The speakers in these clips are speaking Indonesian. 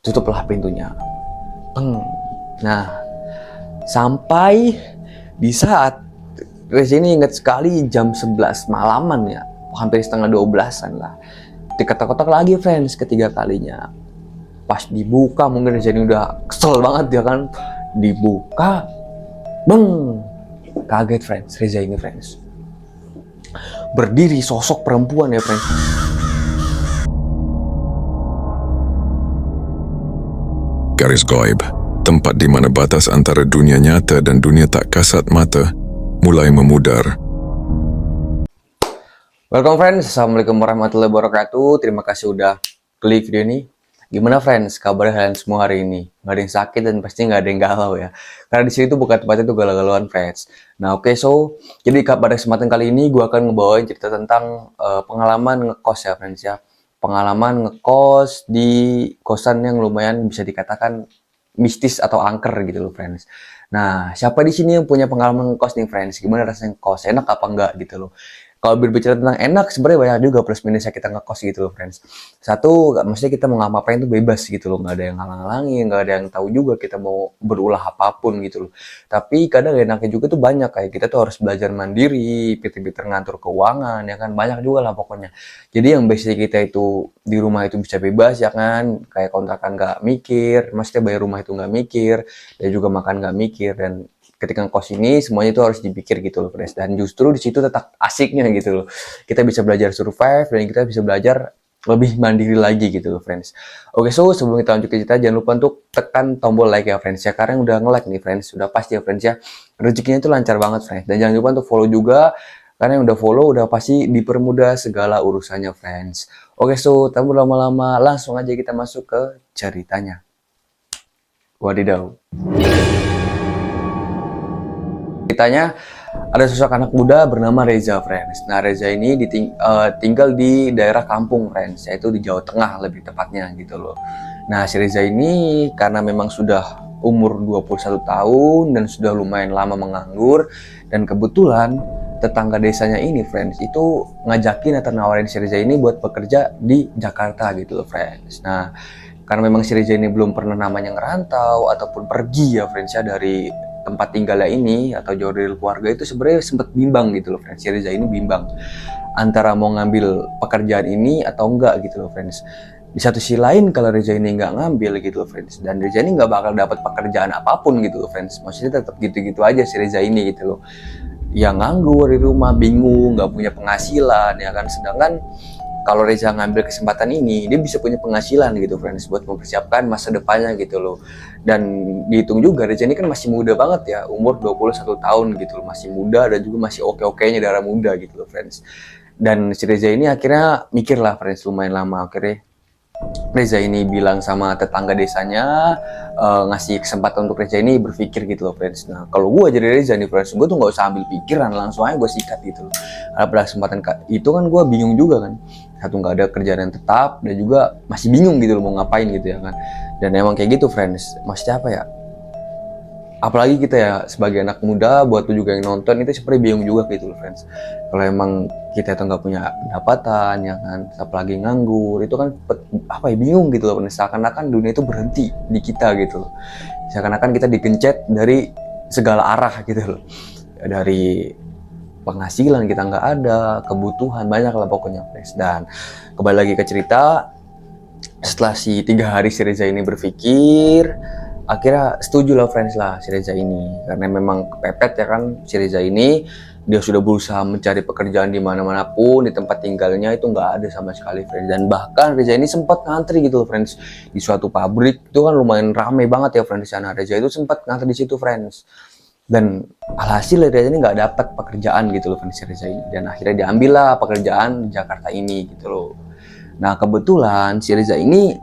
tutuplah pintunya. Peng. Nah, sampai di saat Reza ini ingat sekali jam 11 malaman ya, hampir setengah 12-an lah. Diketok-ketok lagi friends ketiga kalinya. Pas dibuka mungkin Reza ini udah kesel banget ya kan. Dibuka, beng, kaget friends, Reza ini friends. Berdiri sosok perempuan ya friends. Garis Goib, tempat di mana batas antara dunia nyata dan dunia tak kasat mata mulai memudar. Welcome friends, Assalamualaikum warahmatullahi wabarakatuh. Terima kasih udah klik video ini. Gimana friends, kabarnya kalian semua hari ini? Gak ada yang sakit dan pasti gak ada yang galau ya. Karena di sini tuh bukan tempatnya tuh galau-galauan friends. Nah oke, jadi pada kesempatan kali ini gue akan ngebawain cerita tentang pengalaman ngekos ya friends ya. Pengalaman ngekos di kosan yang lumayan bisa dikatakan mistis atau angker gitu loh friends. Nah, siapa di sini yang punya pengalaman ngekos nih friends? Gimana rasanya ngekos? Enak apa enggak gitu loh. Kalau berbicara tentang enak, sebenarnya banyak juga plus minusnya kita ngekos gitu loh friends. Satu, maksudnya kita mau ngapain tuh bebas gitu loh, nggak ada yang halang-halangin, nggak ada yang tahu juga kita mau berulah apapun gitu loh. Tapi kadang enaknya juga tuh banyak, kayak kita tuh harus belajar mandiri, pinter-pinter ngatur keuangan, ya kan, banyak juga lah pokoknya. Jadi yang biasanya kita itu di rumah itu bisa bebas ya kan, kayak kontrakan nggak mikir, maksudnya bayar rumah itu nggak mikir, dan juga makan nggak mikir, dan ketika ngekos ini semuanya itu harus dipikir gitu loh friends, dan justru di situ tetap asiknya gitu loh, kita bisa belajar survive dan kita bisa belajar lebih mandiri lagi gitu loh friends. Oke, sebelum kita lanjut ke cerita, jangan lupa untuk tekan tombol like ya friends ya, karena yang udah nge-like nih friends sudah pasti ya friends ya, rezekinya itu lancar banget friends. Dan jangan lupa untuk follow juga, karena yang udah follow udah pasti dipermudah segala urusannya friends. Oke, tanpa lama-lama langsung aja kita masuk ke ceritanya. Wadidaw. Ceritanya ada sosok anak muda bernama Reza friends. Nah Reza ini tinggal di daerah kampung friends, yaitu di Jawa Tengah lebih tepatnya gitu loh. Nah si Reza ini karena memang sudah umur 21 tahun dan sudah lumayan lama menganggur, dan kebetulan tetangga desanya ini friends itu ngajakin atau nawarin si Reza ini buat bekerja di Jakarta gitu loh friends. Nah karena memang si Reza ini belum pernah namanya ngerantau ataupun pergi ya friends ya dari tempat tinggalnya ini atau jauh dari keluarga, itu sebenarnya sempat bimbang gitu loh friends. Si Reza ini bimbang antara mau ngambil pekerjaan ini atau enggak gitu loh friends. Di satu sisi lain kalau Reza ini nggak ngambil gitu loh friends, dan Reza ini nggak bakal dapat pekerjaan apapun gitu loh friends. Maksudnya tetap gitu-gitu aja si Reza ini gitu loh, yang nganggur di rumah, bingung, nggak punya penghasilan ya kan. Sedangkan kalau Reza ngambil kesempatan ini, dia bisa punya penghasilan gitu friends, buat mempersiapkan masa depannya gitu loh. Dan dihitung juga Reza ini kan masih muda banget ya, umur 21 tahun gitu loh, masih muda dan juga masih oke-okenya darah muda gitu loh friends. Dan si Reza ini akhirnya mikir lah friends, lumayan lama. Akhirnya Reza ini bilang sama tetangga desanya, ngasih kesempatan untuk Reza ini berpikir gitu loh friends. Nah kalau gue jadi Reza nih friends, gue tuh nggak usah ambil pikiran, langsung aja gue sikat gitu loh. Karena pada kesempatan itu kan gue bingung juga kan, satu nggak ada kerjaan yang tetap, dan juga masih bingung gitu loh mau ngapain gitu ya kan. Dan emang kayak gitu friends, maksudnya apa ya, apalagi kita ya sebagai anak muda, buat lu juga yang nonton itu seperti bingung juga gitu loh friends. Kalau emang kita tuh nggak punya pendapatan ya kan, apalagi nganggur, itu kan apa ya, bingung gitu loh, seakan-akan dunia itu berhenti di kita gitu loh, seakan-akan kita digencet dari segala arah gitu loh, dari penghasilan kita nggak ada, kebutuhan banyak lah pokoknya friends. Dan kembali lagi ke cerita, setelah si 3 hari si Reza ini berpikir, akhirnya setuju lah friends lah si Reza ini, karena memang kepepet ya kan. Si Reza ini dia sudah berusaha mencari pekerjaan di mana-mana pun, di tempat tinggalnya itu nggak ada sama sekali friends. Dan bahkan Reza ini sempat ngantri gitu friends di suatu pabrik, itu kan lumayan ramai banget ya friends di sana. Reza itu sempat ngantri di situ friends, dan alhasil Reza ini nggak dapat pekerjaan gitu loh friends si Reza ini, dan akhirnya diambil lah pekerjaan di Jakarta ini gitu loh. Nah kebetulan si Reza ini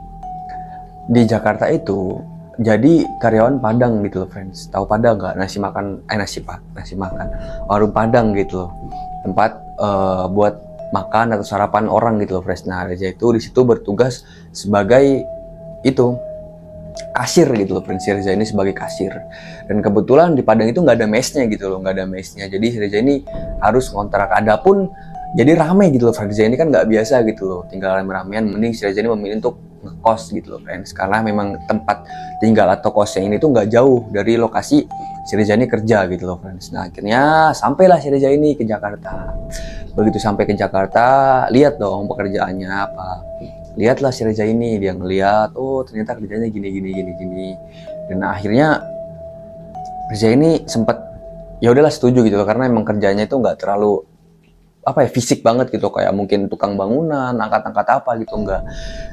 di Jakarta itu jadi karyawan Padang gitu loh friends. Tahu Padang nggak? Nasi makan warung Padang gitu loh, tempat buat makan atau sarapan orang gitu loh friends. Nah Reza itu di situ bertugas sebagai itu kasir gitu loh friends. Reza ini sebagai kasir, dan kebetulan di Padang itu nggak ada mesnya gitu loh, nggak ada mesnya. Jadi Reza ini harus ngontrak, ada pun jadi rame gitu loh. Reza ini kan nggak biasa gitu loh tinggal rame-ramean, mending Reza ini memilih untuk ngekos gitu loh friends, karena memang tempat tinggal atau kosnya ini tuh nggak jauh dari lokasi si Reza ini kerja gitu loh friends. Nah akhirnya sampailah si Reza ini ke Jakarta. Begitu sampai ke Jakarta, lihat dong pekerjaannya apa. Lihatlah si Reza ini, dia ngeliat, oh ternyata kerjanya gini. Dan akhirnya Reza ini sempat ya udahlah setuju gitu loh, karena emang kerjanya itu nggak terlalu fisik banget gitu, kayak mungkin tukang bangunan, angkat-angkat apa gitu, enggak.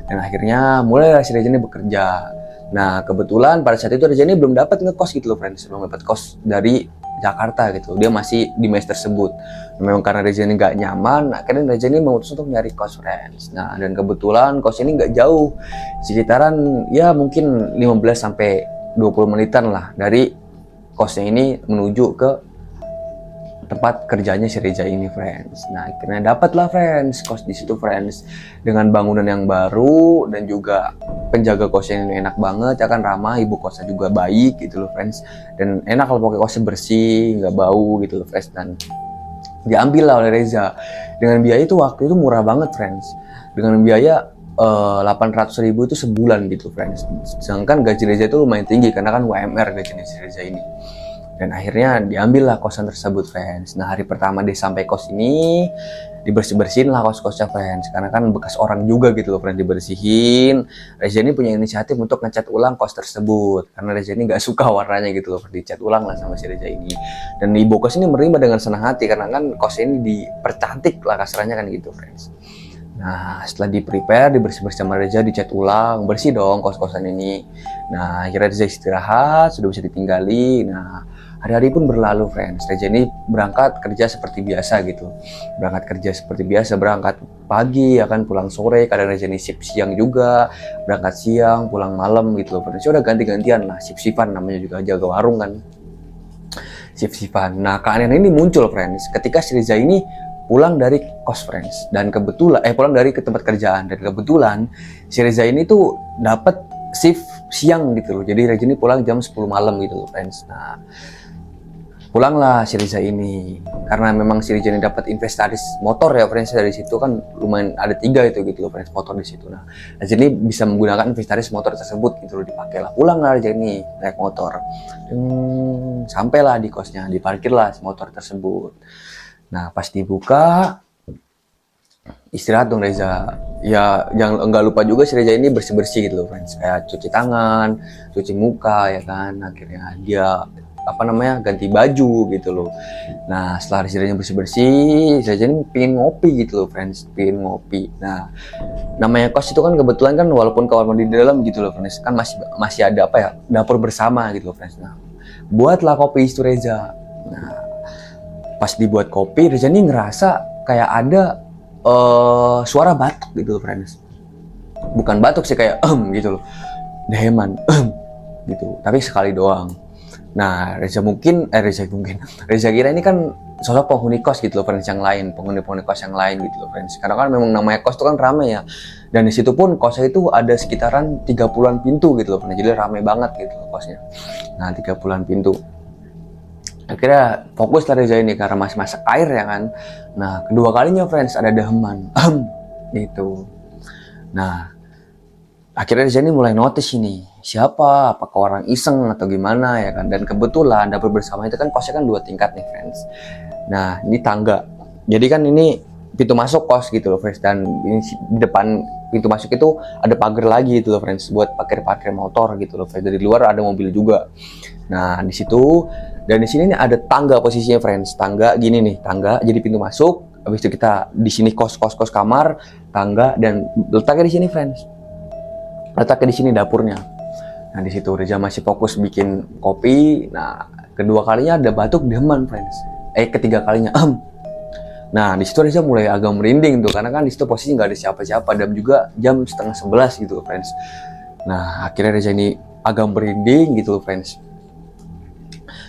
Dan akhirnya mulai si Reza ini bekerja. Nah kebetulan pada saat itu Reza ini belum dapat ngekos gitu loh friends, belum dapat kos dari Jakarta gitu, dia masih di mes tersebut. Memang karena Reza ini nggak nyaman, akhirnya Reza ini memutus untuk nyari kos friends. Nah dan kebetulan kos ini nggak jauh, sekitaran ya mungkin 15-20 menitan lah dari kosnya ini menuju ke tempat kerjanya si Reza ini friends. Nah akhirnya dapatlah friends kos di situ friends, dengan bangunan yang baru dan juga penjaga kosnya ini enak banget ya kan, ramah, ibu kosnya juga baik gitu loh friends, dan enak kalau pakai kosnya bersih, nggak bau gitu loh friends. Dan diambil lah oleh Reza dengan biaya itu waktu itu murah banget friends, dengan biaya 800.000 itu sebulan gitu friends. Sedangkan gaji Reza itu lumayan tinggi karena kan UMR gajinya si Reza ini. Dan akhirnya diambillah kosan tersebut friends. Nah hari pertama dia sampai kos ini, dibersih-bersihin lah kos-kosnya friends, karena kan bekas orang juga gitu loh friends, dibersihin. Reza ini punya inisiatif untuk ngecat ulang kos tersebut, karena Reza ini gak suka warnanya gitu loh, dicat ulang lah sama si Reza ini. Dan ibu kos ini menerima dengan senang hati, karena kan kos ini dipercantik lah kasarnya kan gitu friends. Nah setelah di-prepare, dibersih-bersih sama Reza, dicat ulang, bersih dong kos-kosan ini. Nah akhirnya Reza istirahat, sudah bisa ditinggali. Nah hari-hari pun berlalu friends, Reza ini berangkat kerja seperti biasa gitu. Berangkat pagi ya kan, pulang sore, kadang Reza ini shift siang juga, berangkat siang, pulang malam gitu loh friends. Udah ganti-gantian lah, shift-shiftan namanya juga, jaga warung kan, shift-shiftan. Nah keanehan ini muncul friends ketika si Reza ini pulang dari kos friends, dan kebetulan pulang dari ke tempat kerjaan, dan kebetulan si Reza ini tuh dapat shift siang gitu loh. Jadi Reza ini pulang jam 10 malam gitu loh friends. Nah pulanglah si Reza ini, karena memang si Reza ini dapat inventaris motor ya friends, dari situ kan lumayan ada 3 itu gitu loh friends, motor di situ. Nah Reza ini bisa menggunakan inventaris motor tersebut gitu loh, dipakai lah, pulang lah Reza ini naik motor. Sampailah di kosnya, diparkirlah motor tersebut. Nah pas dibuka, istirahat dong Reza. Ya jangan, enggak lupa juga si Reza ini bersih-bersih gitu loh friends, kayak cuci tangan, cuci muka ya kan. Akhirnya dia ganti baju gitu loh. Nah setelah si Reza bersih-bersih, Reza ini pengen ngopi gitu loh friends, pengen ngopi. Nah namanya kos itu kan kebetulan kan, walaupun kamar mandi di dalam gitu loh friends, kan masih ada dapur bersama gitu loh friends. Nah buatlah kopi itu Reza. Nah pas dibuat kopi, Reza ini ngerasa kayak ada suara batuk gitu loh friends. Bukan batuk sih, kayak gitu loh, deheman gitu, tapi sekali doang. Nah Reza kira ini kan sosok penghuni kos gitu loh friends yang lain, penghuni kos yang lain gitu loh friends, karena kan memang namanya kos itu kan rame ya, dan di situ pun kosnya itu ada sekitaran 30-an pintu gitu loh friends, jadi rame banget gitu loh kosnya. Nah 30-an pintu. Akhirnya fokus lah Reza ini karena masih masak air ya kan. Nah kedua kalinya friends ada deheman gitu. Nah akhirnya Reza ini mulai notice ini, siapa, apakah orang iseng atau gimana ya kan. Dan kebetulan dapur bersama itu kan kosnya kan 2 tingkat nih friends. Nah ini tangga, jadi kan ini pintu masuk kos gitu loh friends, dan ini di depan pintu masuk itu ada pagar lagi gitu loh friends, buat parkir motor gitu loh friends. Dari luar ada mobil juga. Nah di situ, dan di sini nih ada tangga posisinya friends, tangga gini nih, tangga jadi pintu masuk. Habis itu kita di sini kos kamar, tangga, dan letaknya di sini friends, letaknya di sini dapurnya. Nah di situ Reza masih fokus bikin kopi. Nah kedua kalinya ada batuk deheman friends, ketiga kalinya Nah di situ Reza mulai agak merinding tuh, karena kan di situ posisi nggak ada siapa-siapa dan juga jam 10:30 gitu friends. Nah akhirnya Reza ini agak merinding gitu friends.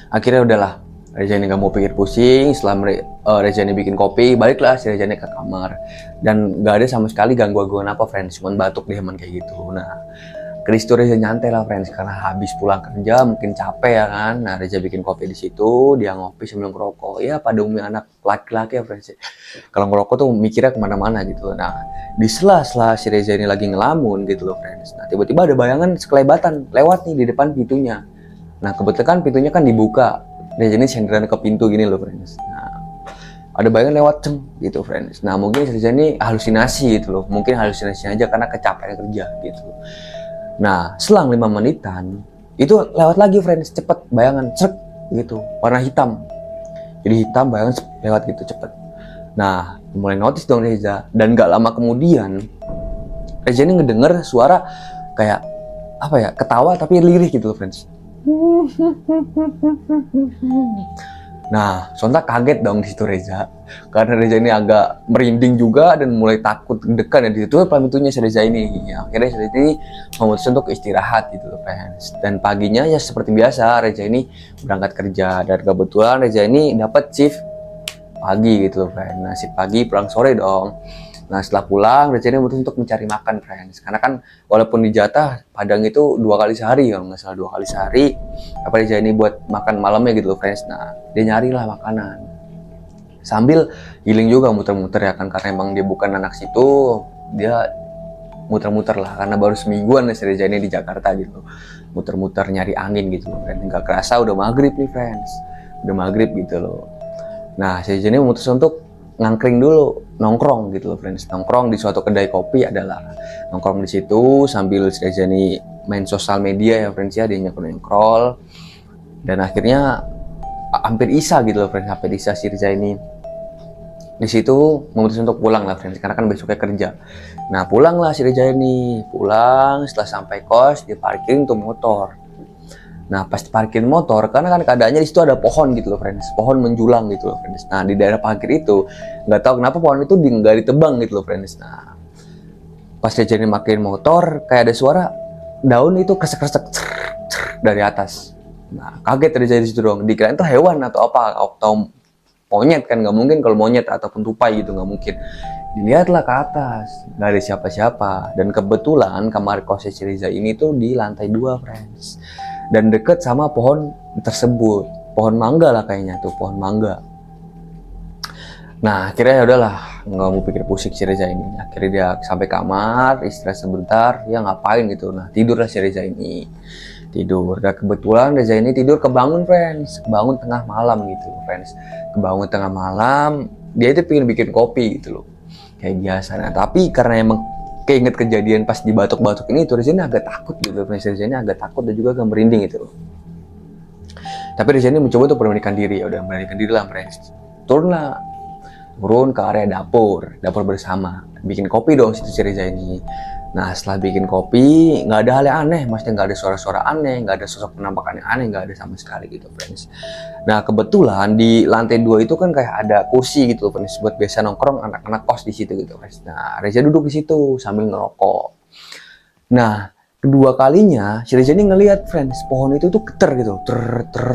Akhirnya udahlah, Reza ini gak mau pikir pusing. Setelah Reza ini bikin kopi, baliklah si Reza ini ke kamar, dan gak ada sama sekali gangguan apa friends, cuman batuk deheman kayak gitu. Nah Ke situ Reza nyantai lah friends, karena habis pulang kerja mungkin capek ya kan. Nah Reza bikin kopi di situ, dia ngopi sambil ngerokok. Ya pada umumnya anak laki-laki ya friends. Kalau ngerokok tuh mikirnya kemana-mana gitu. Nah di sela-sela si Reza ini lagi ngelamun gitu loh friends. Nah tiba-tiba ada bayangan sekelebatan lewat nih di depan pintunya. Nah kebetulan kan pintunya kan dibuka. Reza ini senderan ke pintu gini loh friends. Nah ada bayangan lewat gitu friends. Nah mungkin Reza ini halusinasi gitu loh. Mungkin halusinasi aja karena kecapean kerja gitu. Nah selang 5 menitan itu lewat lagi friends, cepet bayangan gitu, warna hitam. Jadi hitam bayangan lewat gitu cepet. Nah mulai notice dong Reza, dan gak lama kemudian Reza ini ngedenger suara kayak apa ya, ketawa tapi lirih gitu loh friends. Nah, sontak kaget dong di situ Reza, karena Reza ini agak merinding juga dan mulai takut dekat ya di situ pintunya si Reza ini. Ya, akhirnya si Reza ini memutuskan untuk istirahat gitu loh friends. Dan paginya ya seperti biasa Reza ini berangkat kerja, dan kebetulan Reza ini dapat shift pagi gitu loh friends. Nah, shift pagi pulang sore dong. Nah setelah pulang Reza ini memutuskan untuk mencari makan friends, karena kan walaupun dijatah Padang itu 2 kali sehari kalau nggak salah, 2 kali sehari apa Reza ini buat makan malamnya gitu loh friends. Nah dia nyarilah makanan sambil healing juga, muter-muter ya kan, karena emang dia bukan anak situ, dia muter-muter lah karena baru semingguan si Reza ini di Jakarta gitu, muter-muter nyari angin gitu loh friends. Nggak kerasa udah maghrib nih friends, udah maghrib gitu loh. Nah si Reza ini memutuskan untuk ngangkring dulu, nongkrong gitu loh friends, nongkrong di suatu kedai kopi adalah nongkrong di situ sambil si Reza ini main sosial media ya friends ya, dia nongkrong dan akhirnya hampir isa gitu loh friends, hampir isa si Reza ini di situ memutuskan untuk pulang lah friends, karena kan besoknya kerja. Nah pulang lah si Reza ini, pulang setelah sampai kos dia parkirin tuh motor. Nah pas parkir motor, karena kan keadaannya di situ ada pohon gitu loh friends, pohon menjulang gitu loh friends. Nah di daerah parkir itu nggak tahu kenapa pohon itu nggak ditebang gitu loh friends. Nah pas dia jadi parkir motor kayak ada suara daun itu kresek-kresek dari atas. Nah kaget terjadi di situ dong, dikirain itu hewan atau apa, atau monyet kan, nggak mungkin kalau monyet ataupun tupai gitu, nggak mungkin. Dilihatlah ke atas, nggak ada siapa-siapa, dan kebetulan kamar kos si Reza ini tuh di lantai 2 friends, dan deket sama pohon tersebut, pohon mangga lah kayaknya tuh, pohon mangga. Nah akhirnya ya udahlah, nggak mau pikir pusing si Reza ini, akhirnya dia sampai kamar istirahat sebentar, ya ngapain gitu. Nah tidurlah si Reza ini, tidur. Dan kebetulan Reza ini tidur kebangun friends, kebangun tengah malam gitu friends, kebangun tengah malam, dia itu pengen bikin kopi gitu loh kayak biasa. Nah tapi karena emang keinget kejadian pas di batok-batok ini, Reza ini agak takut gitu. Reza ini agak takut dan juga agak merinding gitu loh. Tapi Reza ini mencoba untuk memberanikan diri, ya udah memberanikan diri lah friends. Turun ke area dapur bersama, bikin kopi dong situ si Reza ini. Nah setelah bikin kopi nggak ada hal yang aneh, maksudnya nggak ada suara-suara aneh, nggak ada sosok penampakan yang aneh, nggak ada sama sekali gitu friends. Nah kebetulan di lantai 2 itu kan kayak ada kursi gitu friends, buat biasa nongkrong anak-anak kos di situ gitu friends. Nah Reza duduk di situ sambil ngerokok. Nah kedua kalinya si Reza ini ngelihat friends, pohon itu tuh geter gitu,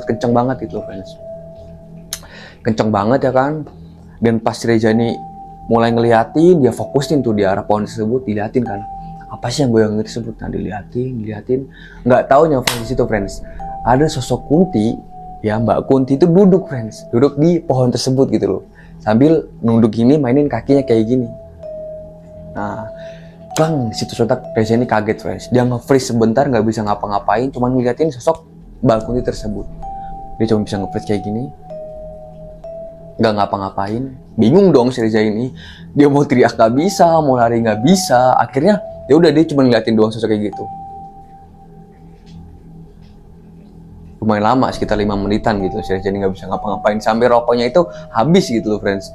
kenceng banget gitu friends, kenceng banget ya kan. Dan pas si Reza ini mulai ngeliatin, dia fokusin tuh di arah pohon tersebut, diliatin kan, apa sih yang goyang tersebut. Nah diliatin, nggak taunya friends, di situ friends ada sosok Kunti ya, Mbak Kunti itu duduk friends, duduk di pohon tersebut gitu loh, sambil nunduk gini, mainin kakinya kayak gini. Nah situ sontak Reza ini kaget friends, dia nge-freeze sebentar, nggak bisa ngapa-ngapain, cuma ngeliatin sosok Mbak Kunti tersebut. Dia cuma bisa nge-freeze kayak gini, nggak ngapa-ngapain. Bingung dong si Reza ini, dia mau teriak nggak bisa, mau lari nggak bisa. Akhirnya ya udah dia cuma ngeliatin doang sosok kayak gitu. Lumayan lama, sekitar 5 menitan gitu si Reza ini nggak bisa ngapa-ngapain sampai rokoknya itu habis gitu loh friends.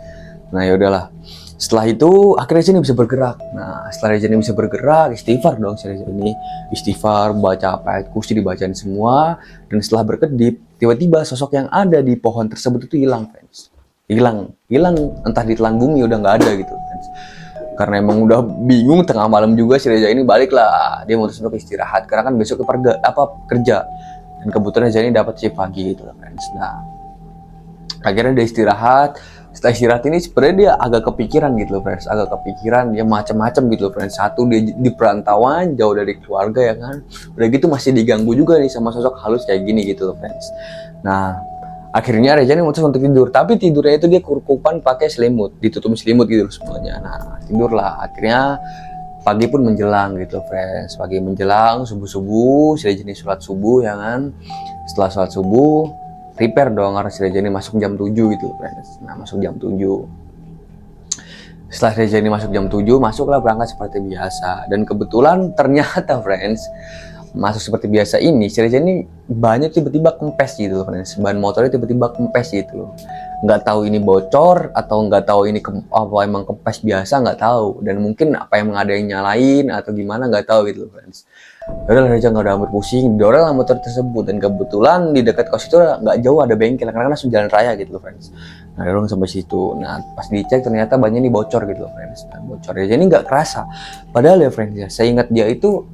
Nah ya udahlah, setelah itu akhirnya Reza ini bisa bergerak. Nah setelah Reza ini bisa bergerak, istighfar dong si Reza ini, istighfar, baca ayat kursi dibacain semua. Dan setelah berkedip, tiba-tiba sosok yang ada di pohon tersebut itu hilang friends, hilang entah ditelan bumi, udah nggak ada gitu friends. Karena emang udah bingung, tengah malam juga si Reza ini balik lah, dia mau untuk istirahat karena kan besok kerja. Dan kebetulan Reza ini dapat shift pagi gitu lah friends. Nah akhirnya dia istirahat Setelah istirahat ini sebenarnya dia agak kepikiran gitu loh friends, agak kepikiran, dia macam-macam gitu loh friends. Satu, dia di perantauan jauh dari keluarga ya kan, udah gitu masih diganggu juga nih sama sosok halus kayak gini gitu loh friends. Nah akhirnya Reza ini memutuskan untuk tidur, tapi tidurnya itu dia kurukupan pakai selimut, ditutup selimut gitu loh semuanya. Nah tidurlah, akhirnya pagi pun menjelang gitu friends, pagi menjelang subuh-subuh, si Reza ini sholat subuh ya kan. Setelah sholat subuh prepare dong, harus Reza ini masuk jam 7 gitu friends. Nah masuk jam 7. Setelah Reza ini masuk jam 7, masuklah berangkat seperti biasa. Dan kebetulan ternyata friends, masuk seperti biasa ini, si Reza ini banyak tiba-tiba kempes gitu friends. Ban motornya tiba-tiba kempes gitu loh. Nggak tahu ini bocor atau nggak tahu ini apa emang kempes biasa, nggak tahu. Dan mungkin apa yang ada yang nyalain atau gimana, nggak tahu gitu loh friends. Udah Reza nggak ada berpusing, dorong lah motor tersebut. Dan kebetulan di dekat kos itu nggak jauh ada bengkel, karena langsung jalan raya gitu loh friends. Nah dorong sampai situ. Nah pas dicek ternyata bannya ini bocor gitu loh friends. Nah, bocor Reza ini nggak kerasa. Padahal ya friends ya, saya ingat dia itu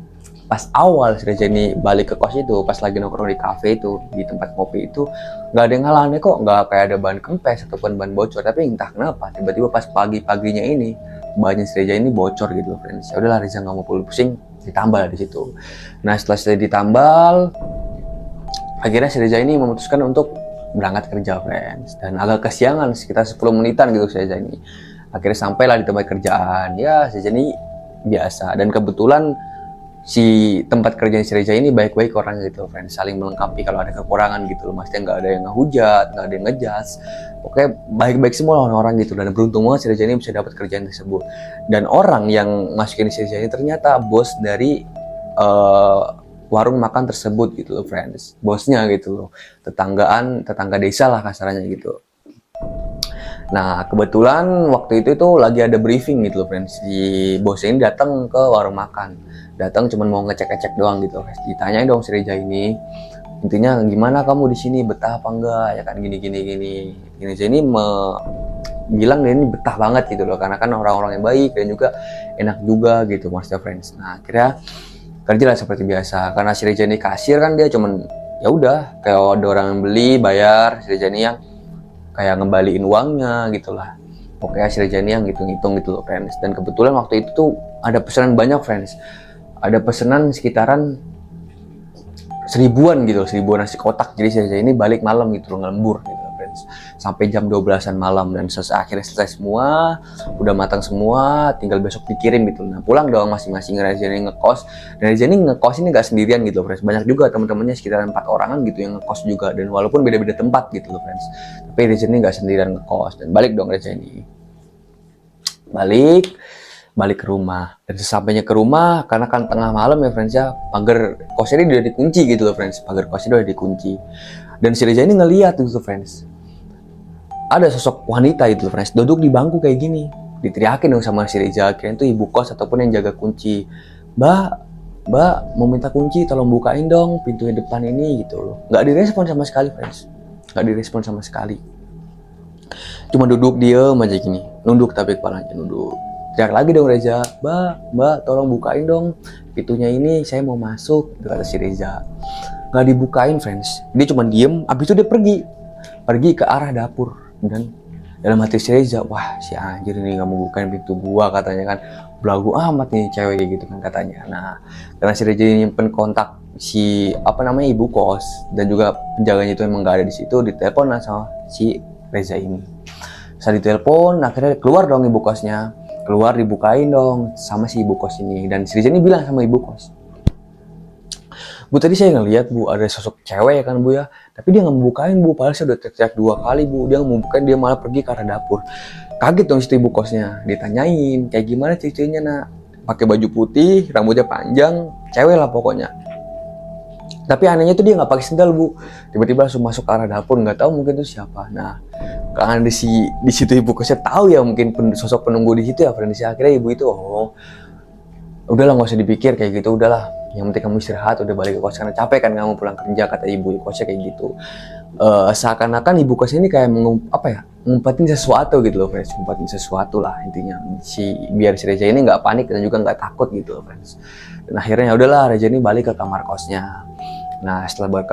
pas awal Reza ini balik ke kos itu, pas lagi nongkrong di kafe itu, di tempat kopi itu, nggak ada yang ngalahin kok, nggak kayak ada ban kempes ataupun ban bocor. Tapi entah kenapa tiba-tiba pas pagi-paginya ini bannya Reza ini bocor gitu loh friends. Ya udahlah Reza nggak mau pusing, ditambal di situ. Nah setelah saya ditambal, akhirnya si Reza ini memutuskan untuk berangkat kerja friends. Dan agak kesiangan, sekitar 10 menitan gitu si Reza ini. Akhirnya sampailah di tempat kerjaan. Ya si Reza ini biasa. Dan kebetulan si tempat kerjaan si Reza ini baik-baik orangnya gitu friends, saling melengkapi kalau ada kekurangan gitu loh, maksudnya nggak ada yang ngehujat, nggak ada yang ngejudge, pokoknya baik-baik semua orang-orang gitu. Dan beruntung banget si Reza ini bisa dapat kerjaan tersebut. Dan orang yang masukin si Reza ini ternyata bos dari warung makan tersebut gitu loh friends, bosnya gitu loh, tetangga desa lah kasarannya gitu. Nah kebetulan waktu itu lagi ada briefing gitu loh friends, si bos ini datang ke warung makan, datang cuman mau ngecek-ngecek doang gitu. Ditanyain dong si Reza ini, intinya gimana kamu di sini, betah apa enggak ya kan, gini. Reza ini bilang dia ini betah banget gitu loh, karena kan orang-orang yang baik dan juga enak juga gitu maksudnya friends. Nah akhirnya kerja lah seperti biasa, karena si Reza ini kasir kan, dia cuman ya udah kayak ada orang yang beli bayar, si Reza ini yang kayak ngembaliin uangnya gitulah. Pokoknya si Reza ini yang ngitung-ngitung gitu loh friends. Dan kebetulan waktu itu tuh ada pesanan banyak friends, ada pesanan sekitaran 1000-an gitu, 1000-an nasi kotak. Jadi si Reza ini balik malam gitu loh, ngelembur gitu loh friends, sampai jam 12-an malam. Dan akhirnya selesai semua, udah matang semua, tinggal besok dikirim gitu. Nah pulang doang masing-masing. Reza ini ngekos, dan Reza ini ngekos ini gak sendirian gitu loh friends, banyak juga teman-temannya sekitar 4 orangan gitu yang ngekos juga. Dan walaupun beda-beda tempat gitu loh friends, tapi Reza ini gak sendirian ngekos. Dan balik dong Reza ini, balik ke rumah. Dan sesampainya ke rumah, karena kan tengah malam ya friends ya, pagar kosnya ini udah dikunci gitu loh friends, pagar kosnya udah dikunci. Dan si Reza ini ngeliat gitu friends, ada sosok wanita gitu loh friends, duduk di bangku kayak gini. Diteriakin dong sama si Reza, kirain tuh ibu kos ataupun yang jaga kunci. Mbak mau minta kunci, tolong bukain dong pintunya depan ini gitu loh. Nggak direspon sama sekali friends, nggak direspon sama sekali. Cuma duduk diem aja gini, nunduk tapi kepalanya nunduk. Teriak lagi dong Reza, mbak tolong bukain dong pintunya ini, saya mau masuk, kata si Reza. Nggak dibukain friends, dia cuma diem. Abis itu dia pergi ke arah dapur. Dan dalam hati si Reza, wah si anjir ini nggak mau bukain pintu gua katanya kan, belagu amat nih cewek gitu kan katanya. Nah karena si Reza nyimpen kontak si ibu kos, dan juga penjaganya itu emang nggak ada di situ, ditelepon lah sama si Reza ini. Saat ditelepon, akhirnya keluar dong ibu kosnya, keluar dibukain dong sama si ibu kos ini. Dan si Reza ini bilang sama ibu kos, Bu tadi saya ngeliat Bu ada sosok cewek ya kan Bu ya, tapi dia nggak membukain Bu, padahal saya udah teriak 2 kali Bu, dia nggak membukain, dia malah pergi ke arah dapur. Kaget dong si ibu kosnya, ditanyain kayak gimana ceweknya nak, pakai baju putih, rambutnya panjang, cewek lah pokoknya. Tapi anehnya tuh dia nggak pakai sendal Bu, tiba-tiba langsung masuk ke arah dapur, nggak tahu mungkin itu siapa. Nah karena di situ ibu kosnya tahu ya mungkin sosok penunggu di situ ya friends. Akhirnya ibu itu udahlah nggak usah dipikir kayak gitu, udahlah yang penting kamu istirahat, udah balik ke kos karena capek kan kamu pulang kerja, kata ibu kosnya kayak gitu. Seakan-akan ibu kosnya ini kayak ngumpetin sesuatu gitu loh friends, ngumpetin sesuatu lah intinya, biar si Reza ini nggak panik dan juga nggak takut gitu loh friends. Dan akhirnya udahlah Reza ini balik ke kamar kosnya. Nah setelah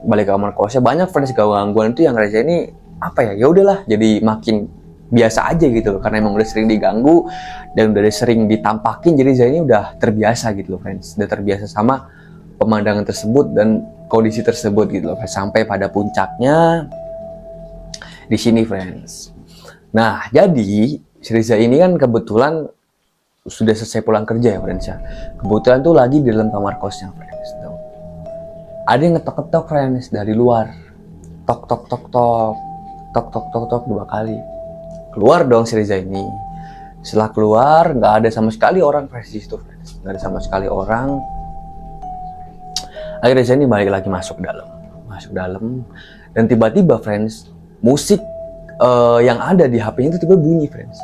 balik ke kamar kosnya, banyak friends gangguan itu yang Reza ini ya udahlah jadi makin biasa aja gitu loh, karena emang udah sering diganggu dan udah sering ditampakin, jadi Reza ini udah terbiasa gitu loh friends, udah terbiasa sama pemandangan tersebut dan kondisi tersebut gitu loh, sampai pada puncaknya di sini friends. Nah jadi si Reza ini kan kebetulan sudah selesai pulang kerja ya friends ya, kebetulan tuh lagi di dalam kamar kosnya friends tuh. Ada yang ngetok-ngetok friends dari luar, tok tok tok tok tok tok tok tok 2 kali. Keluar dong si Reza ini. Setelah keluar nggak ada sama sekali orang friends di situ friends, nggak ada sama sekali orang. Akhirnya Reza ini balik lagi masuk dalam dan tiba-tiba friends musik yang ada di HP-nya itu tiba bunyi friends,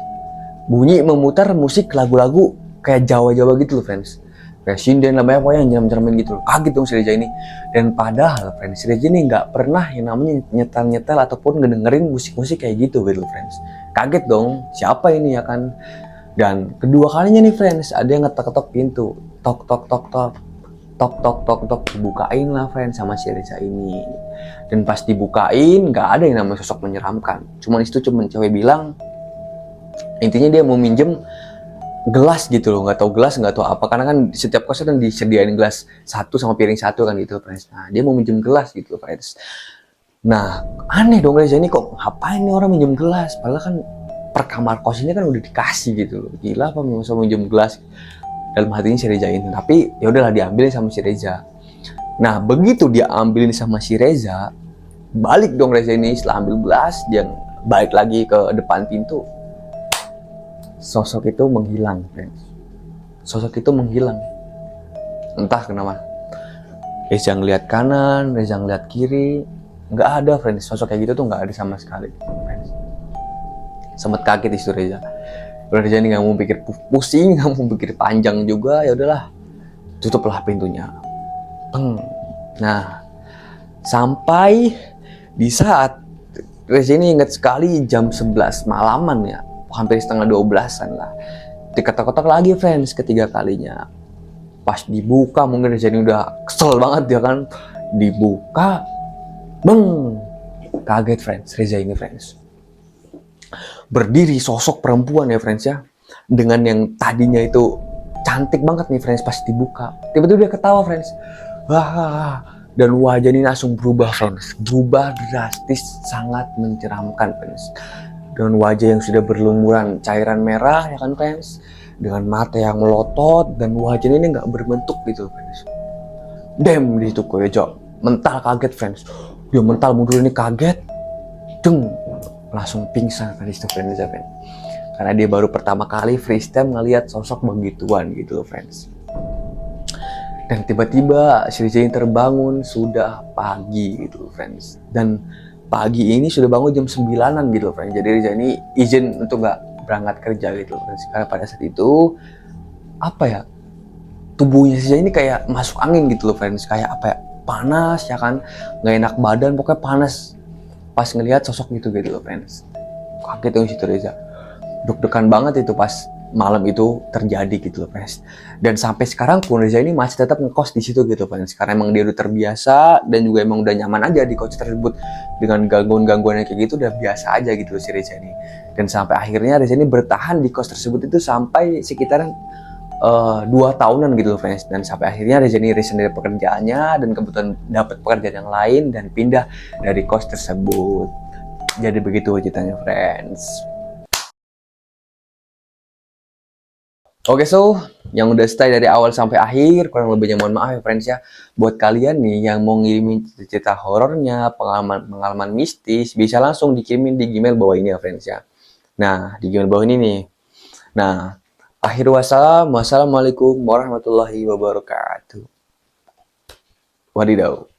bunyi memutar musik lagu-lagu kayak Jawa-Jawa gitu loh friends, kayak sinden lah banyak yang nyeram-nyeramin gitu loh. Kaget dong si Reza ini, dan padahal friends si Reza ini nggak pernah yang namanya nyetel-nyetel ataupun ngedengerin musik-musik kayak gitu loh friends. Kaget dong, siapa ini ya kan. Dan kedua kalinya nih friends ada yang ngetok-ngetok pintu, tok tok tok tok tok tok tok tok, dibukain lah friends sama si Reza ini. Dan pas dibukain nggak ada yang namanya sosok menyeramkan, cuman itu cuman cewek bilang intinya dia mau minjem gelas gitu loh, nggak tahu gelas nggak tahu apa, karena kan setiap kos kan disediain gelas satu sama piring satu kan gitu friends. Nah dia mau minjem gelas gitu friends. Nah aneh dong Reza ini, kok ngapain nih orang minjem gelas, padahal kan per kamar kos ini kan udah dikasih gitu loh, gila apa masa minjem gelas, dalam hatinya si Reza ini. Tapi ya udahlah diambilin sama si Reza. Nah begitu dia ambilin sama si Reza, balik dong Reza ini, setelah ambil gelas dia balik lagi ke depan pintu. Sosok itu menghilang friends, sosok itu menghilang entah kenapa. Reza ngeliat kanan, Reza ngeliat kiri, nggak ada friends, sosok kayak gitu tuh nggak ada sama sekali friends. Sempet kaget di situ Reza. Reza ini nggak mau pikir pusing, nggak mau pikir panjang juga, ya udahlah tutuplah pintunya. Nah sampai di saat Reza ini ingat sekali jam 11 malaman ya, hampir setengah 12-an lah, diketok-ketok lagi friends ketiga kalinya. Pas dibuka mungkin Reza ini udah kesel banget ya kan, dibuka kaget friends. Reza ini friends berdiri sosok perempuan ya friends ya, dengan yang tadinya itu cantik banget nih friends, pas dibuka tiba-tiba dia ketawa friends. Wah, dan wajah ini langsung berubah friends, berubah drastis, sangat menceramkan friends, dengan wajah yang sudah berlumuran cairan merah ya kan friends, dengan mata yang melotot, dan wajahnya ini nggak berbentuk gitu friends. Dem di situ Koyojo mental kaget friends, dia mental mundur ini kaget, langsung pingsan tadi itu friends ya friends, karena dia baru pertama kali freestyle ngelihat sosok begituan gitu loh friends. Dan tiba-tiba si Reza ini terbangun, sudah pagi gitu loh friends, dan pagi ini sudah bangun jam 9-an gitu loh friends. Jadi Reza ini izin untuk nggak berangkat kerja gitu loh friends, karena pada saat itu apa ya, tubuhnya Reza ini kayak masuk angin gitu loh friends, kayak apa ya, panas ya kan, nggak enak badan, pokoknya panas pas ngelihat sosok gitu loh friends. Kaget dong situ Reza, deg-degan banget itu pas malam itu terjadi gitu loh friends. Dan sampai sekarang pun Reza ini masih tetap ngekos di situ gitu friends, karena emang dia udah terbiasa dan juga emang udah nyaman aja di kos tersebut, dengan gangguan-gangguan kayak gitu udah biasa aja gitu loh si Reza ini. Dan sampai akhirnya Reza ini bertahan di kos tersebut itu sampai sekitaran 2 tahunan gitu loh friends. Dan sampai akhirnya Reza ini resign dari pekerjaannya dan kebetulan dapat pekerjaan yang lain dan pindah dari kos tersebut. Jadi begitu ceritanya friends. Oke, so yang udah stay dari awal sampai akhir, kurang lebihnya mohon maaf ya friends ya. Buat kalian nih yang mau ngirimin cerita horornya, pengalaman mistis, bisa langsung dikirimin di Gmail bawah ini ya friends ya. Nah di Gmail bawah ini nih. Nah wassalamualaikum warahmatullahi wabarakatuh. Wadidaw.